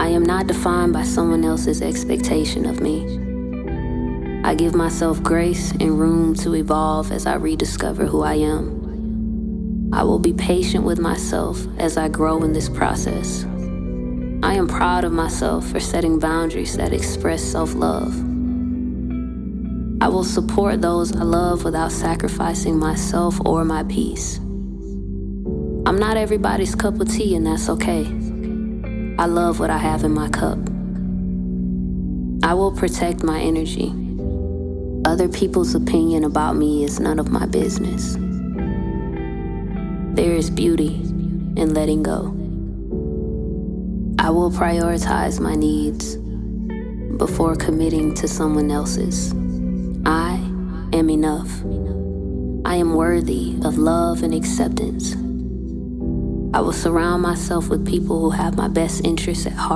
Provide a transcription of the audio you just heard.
I am not defined by someone else's expectation of me. I give myself grace and room to evolve as I rediscover who I am. I will be patient with myself as I grow in this process. I am proud of myself for setting boundaries that express self-love. I will support those I love without sacrificing myself or my peace. I'm not everybody's cup of tea, and that's okay. I love what I have in my cup. I will protect my energy. Other people's opinion about me is none of my business. There is beauty in letting go. I will prioritize my needs before committing to someone else's. I am enough. I am worthy of love and acceptance. I will surround myself with people who have my best interests at heart.